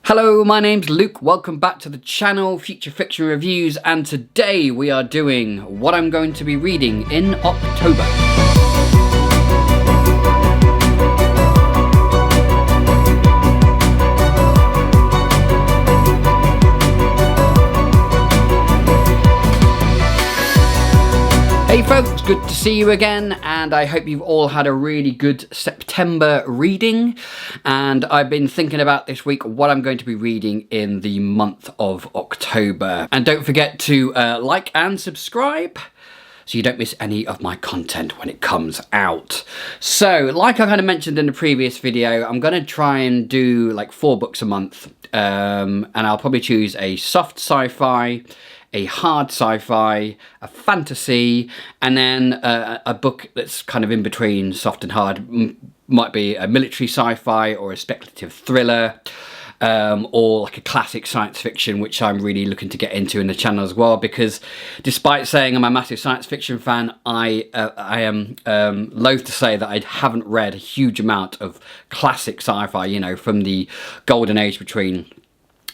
Hello, my name's Luke. Welcome back to the channel, Future Fiction Reviews, and today we are doing what I'm going to be reading in October. Hey folks, good to see you again, and I hope you've all had a really good September reading. And I've been thinking about this week what I'm going to be reading in the month of October. And don't forget to like and subscribe so you don't miss any of my content when it comes out. So, like I kind of mentioned in the previous video, I'm going to try and do like 4 books a month. And I'll probably choose a soft sci-fi, a hard sci-fi, a fantasy, and then a book that's kind of in between soft and hard. Might be a military sci-fi or a speculative thriller, or like a classic science fiction, which I'm really looking to get into in the channel as well, because despite saying I'm a massive science fiction fan, I am loath to say that I haven't read a huge amount of classic sci-fi, you know, from the golden age between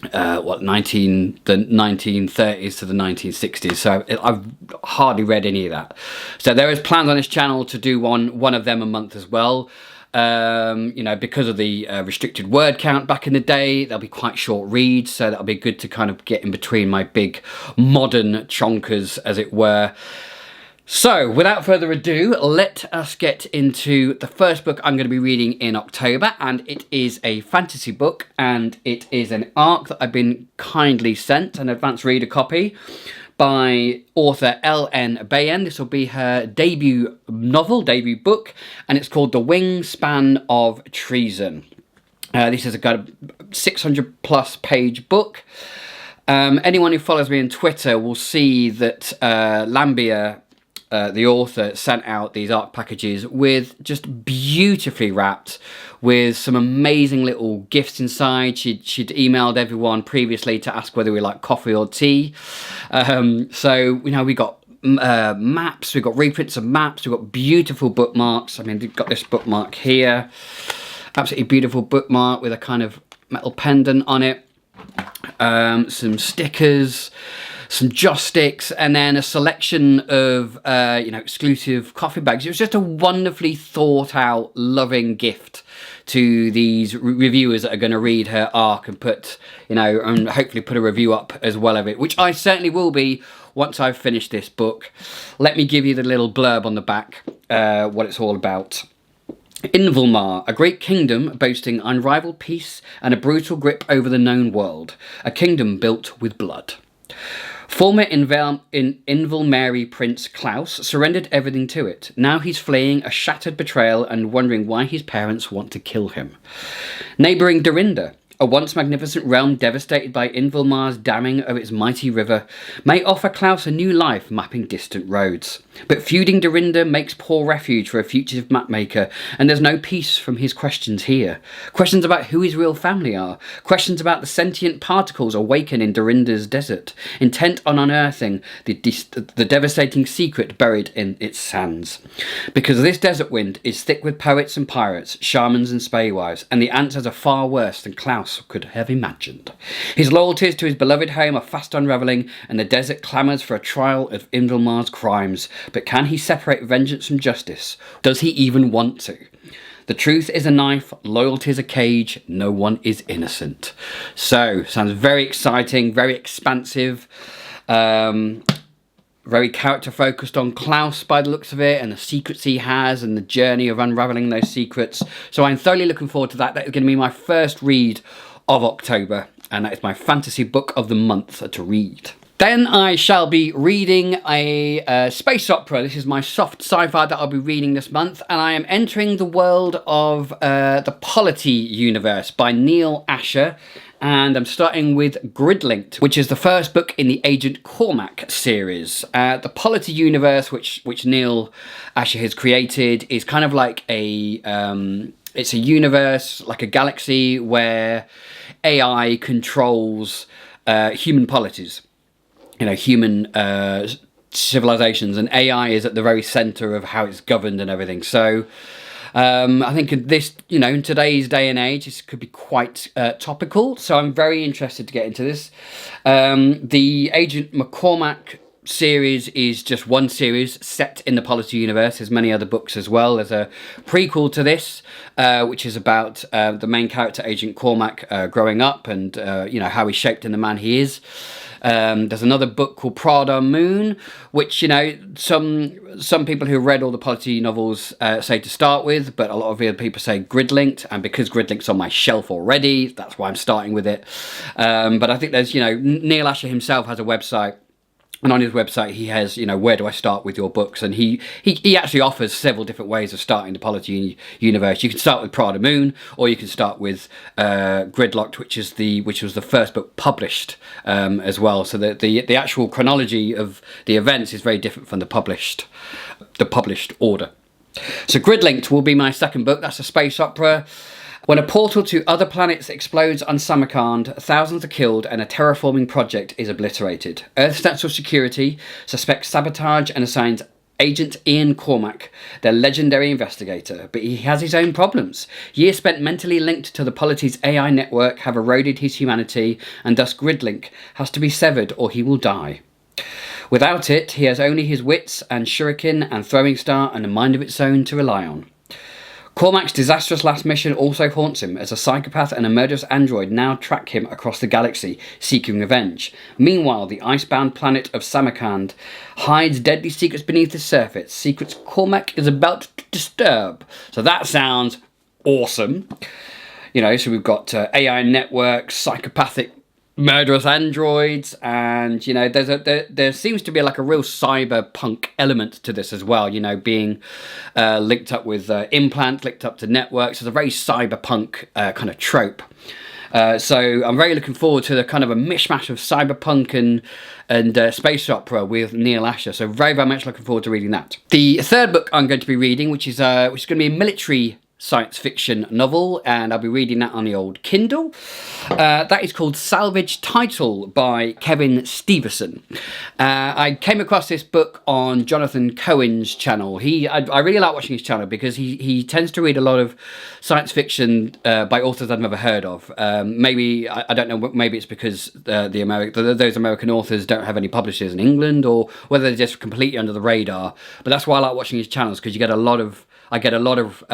the 1930s to the 1960s. So I've hardly read any of that. So there is plans on this channel to do one of them a month as well. You know, because of the restricted word count back in the day, they'll be quite short reads, so that'll be good to kind of get in between my big modern chonkers, as it were. So, without further ado, let us get into the first book I'm going to be reading in October, and it is a fantasy book, and it is an ARC that I've been kindly sent, an advanced reader copy, by author L.N. Bayen. This will be her debut novel, debut book, and it's called The Wingspan of Treason. This is a kind of 600 plus page book. Anyone who follows me on Twitter will see that Lambia, the author, sent out these ARC packages with just beautifully wrapped, with some amazing little gifts inside. She'd emailed everyone previously to ask whether we like coffee or tea. So, you know, we got maps, we've got reprints of maps, we've got beautiful bookmarks. I mean, we've got this bookmark here. Absolutely beautiful bookmark with a kind of metal pendant on it. Some stickers, some joss sticks, and then a selection of you know, exclusive coffee bags. It was just a wonderfully thought out, loving gift to these reviewers that are going to read her ARC and put, you know, and hopefully put a review up as well of it, which I certainly will be once I've finished this book. Let me give you the little blurb on the back, what it's all about. Invalmar, a great kingdom boasting unrivaled peace and a brutal grip over the known world. A kingdom built with blood. Former Invalmari Prince Klaus surrendered everything to it. Now he's fleeing a shattered betrayal and wondering why his parents want to kill him. Neighbouring Dorinda, a once magnificent realm devastated by Invalmar's damming of its mighty river, may offer Klaus a new life mapping distant roads. But feuding Dorinda makes poor refuge for a fugitive mapmaker, and there's no peace from his questions here. Questions about who his real family are. Questions about the sentient particles awaken in Dorinda's desert, intent on unearthing the devastating secret buried in its sands. Because this desert wind is thick with poets and pirates, shamans and spaewives, and the answers are far worse than Klaus could have imagined. His loyalties to his beloved home are fast unravelling, and the desert clamours for a trial of Invalmar's crimes. But can he separate vengeance from justice? Does he even want to? The truth is a knife, loyalty is a cage, no one is innocent. So, sounds very exciting, very expansive, very character focused on Klaus by the looks of it, and the secrets he has and the journey of unravelling those secrets. So I'm thoroughly looking forward to that. That is going to be my first read of October, and that is my fantasy book of the month to read. Then I shall be reading a space opera. This is my soft sci-fi that I'll be reading this month, and I am entering the world of the Polity universe by Neil Asher, and I'm starting with Gridlinked, which is the first book in the Agent Cormac series. The Polity universe, which Neil Asher has created, is kind of like a it's a universe, like a galaxy, where AI controls human polities. You know, human civilizations, and AI is at the very center of how it's governed and everything. So I think in this, in today's day and age, this could be quite topical. So I'm very interested to get into this. The Agent McCormack series is just one series set in the Polity universe. There's many other books as well. There's a prequel to this, which is about the main character, Agent Cormac, growing up and how he's shaped in the man he is. There's another book called Prada Moon, which some people who read all the Polity novels say to start with, but a lot of other people say Gridlinked, and because Gridlinked's on my shelf already, that's why I'm starting with it. But I think there's Neil Asher himself has a website. And on his website, he has, where do I start with your books? And he actually offers several different ways of starting the Polity universe. You can start with Prada Moon, or you can start with Gridlocked, which was the first book published as well. So the actual chronology of the events is very different from the published order. So Gridlinked will be my second book. That's a space opera. When a portal to other planets explodes on Samarkand, thousands are killed and a terraforming project is obliterated. Earth's National Security suspects sabotage and assigns Agent Ian Cormac, their legendary investigator, but he has his own problems. Years spent mentally linked to the Polity's AI network have eroded his humanity, and thus Gridlink has to be severed or he will die. Without it, he has only his wits and shuriken and throwing star and a mind of its own to rely on. Cormac's disastrous last mission also haunts him, as a psychopath and a murderous android now track him across the galaxy, seeking revenge. Meanwhile, the icebound planet of Samarkand hides deadly secrets beneath the surface, secrets Cormac is about to disturb. So that sounds awesome. So we've got AI networks, psychopathic murderous androids, and there seems to be like a real cyberpunk element to this as well, being linked up with implants, linked up to networks. It's a very cyberpunk kind of trope. So I'm very looking forward to the kind of a mishmash of cyberpunk and space opera with Neil Asher. So very, very much looking forward to reading that. The third book I'm going to be reading, which is going to be a military science fiction novel, and I'll be reading that on the old Kindle. That is called Salvage Title by Kevin Stevenson. I came across this book on Jonathan Cohen's channel. I really like watching his channel because he tends to read a lot of science fiction by authors I've never heard of. Maybe, I don't know, maybe it's because those American authors don't have any publishers in England, or whether they're just completely under the radar. But that's why I like watching his channels, because I get a lot of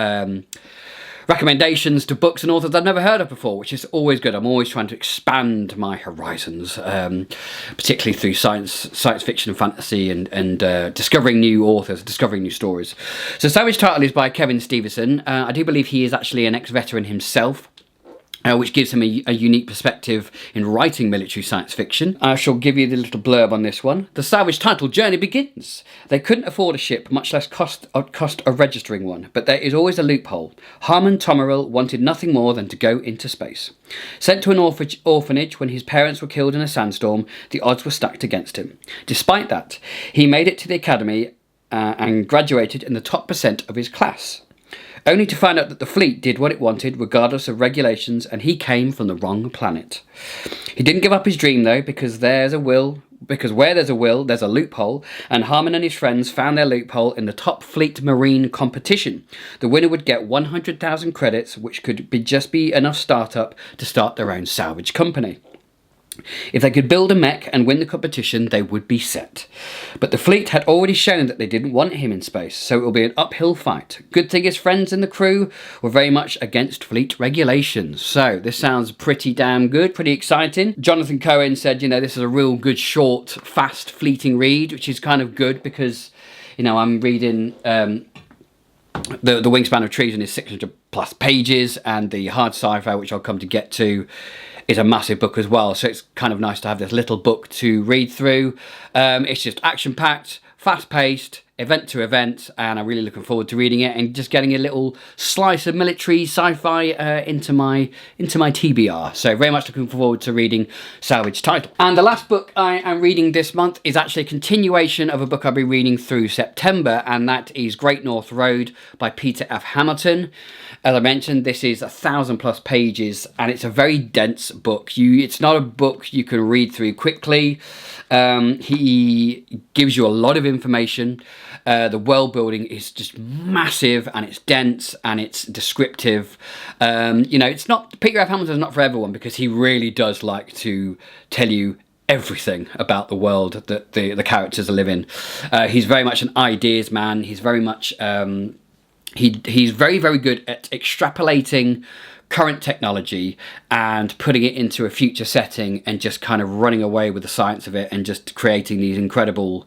recommendations to books and authors I've never heard of before, which is always good. I'm always trying to expand my horizons, particularly through science fiction and fantasy, and discovering new authors, discovering new stories. So Salvage Title is by Kevin Stevenson. I do believe he is actually an ex-veteran himself, which gives him a unique perspective in writing military science fiction. I shall give you the little blurb on this one. The Salvage Title journey begins. They couldn't afford a ship, much less cost of registering one, but there is always a loophole. Harmon Tomerill wanted nothing more than to go into space. Sent to an orphanage when his parents were killed in a sandstorm, the odds were stacked against him. Despite that, he made it to the academy and graduated in the top % of his class, only to find out that the fleet did what it wanted regardless of regulations, and he came from the wrong planet. He didn't give up his dream though, because where there's a will, there's a loophole, and Harmon and his friends found their loophole in the Top Fleet Marine competition. The winner would get 100,000 credits, which could just be enough startup to start their own salvage company. If they could build a mech and win the competition, they would be set. But the fleet had already shown that they didn't want him in space, so it will be an uphill fight. Good thing his friends in the crew were very much against fleet regulations. So this sounds pretty damn good, pretty exciting. Jonathan Cohen said, this is a real good, short, fast, fleeting read, which is kind of good because, I'm reading The Wingspan of Treason is 600 plus pages, and the hard sci-fi, which I'll come to get to, is a massive book as well, so it's kind of nice to have this little book to read through. It's just action-packed, fast-paced, event to event, and I'm really looking forward to reading it and just getting a little slice of military sci-fi into my TBR. So very much looking forward to reading Salvage Title. And the last book I am reading this month is actually a continuation of a book I'll be reading through September, and that is Great North Road by Peter F. Hamilton. As I mentioned, this is 1,000+ pages, and it's a very dense book. It's not a book you can read through quickly. He gives you a lot of information. The world building is just massive, and it's dense, and it's descriptive. You know, it's not, Peter F. Hamilton's not for everyone, because he really does like to tell you everything about the world that the characters live in. He's very much an ideas man. He's very much he's very, very good at extrapolating current technology and putting it into a future setting, and just kind of running away with the science of it, and just creating these incredible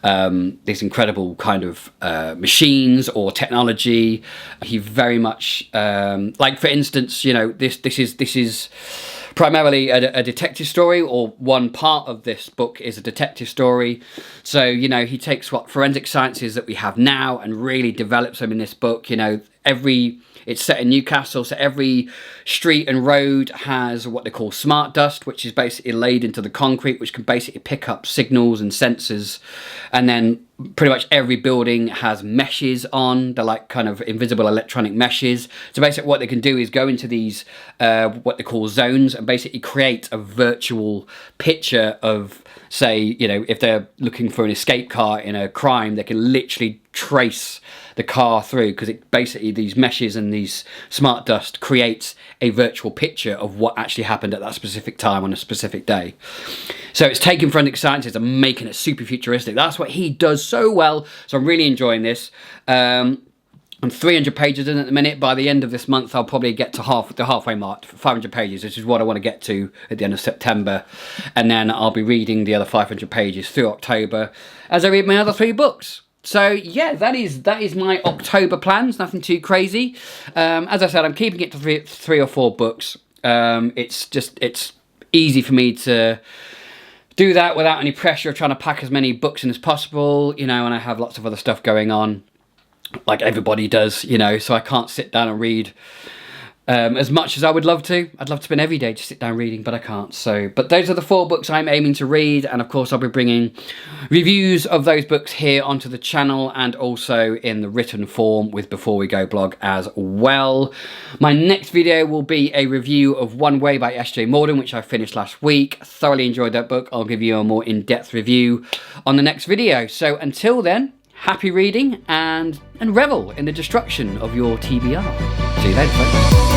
kind of machines or technology. He very much like, for instance, you know, this is primarily a detective story, or one part of this book is a detective story. So, you know, he takes what forensic sciences that we have now and really develops them in this book. You know, it's set in Newcastle, so every street and road has what they call smart dust, which is basically laid into the concrete, which can basically pick up signals and sensors. And then pretty much every building has meshes on. They're like kind of invisible electronic meshes. So basically what they can do is go into these what they call zones, and basically create a virtual picture of, say, you know, if they're looking for an escape car in a crime, they can literally trace the car through, because it basically, these meshes and these smart dust creates a virtual picture of what actually happened at that specific time on a specific day. So it's taking forensic sciences and making it super futuristic. That's what he does so well. So I'm really enjoying this. I'm 300 pages in at the minute. By the end of this month, I'll probably get to the halfway mark, 500 pages, which is what I want to get to at the end of September. And then I'll be reading the other 500 pages through October as I read my other 3 books. So yeah, that is my October plans. Nothing too crazy. As I said, I'm keeping it to three or four books. It's easy for me to do that without any pressure of trying to pack as many books in as possible, you know, and I have lots of other stuff going on, like everybody does, you know, so I can't sit down and read as much as I would love to. I'd love to spend every day just sit down reading, but I can't. So, but those are the 4 books I'm aiming to read, and of course I'll be bringing reviews of those books here onto the channel, and also in the written form with Before We Go blog as well. My next video will be a review of One Way by S.J. Morden, which I finished last week. Thoroughly enjoyed that book. I'll give you a more in-depth review on the next video. So until then, happy reading, and revel in the destruction of your TBR. See you later, folks.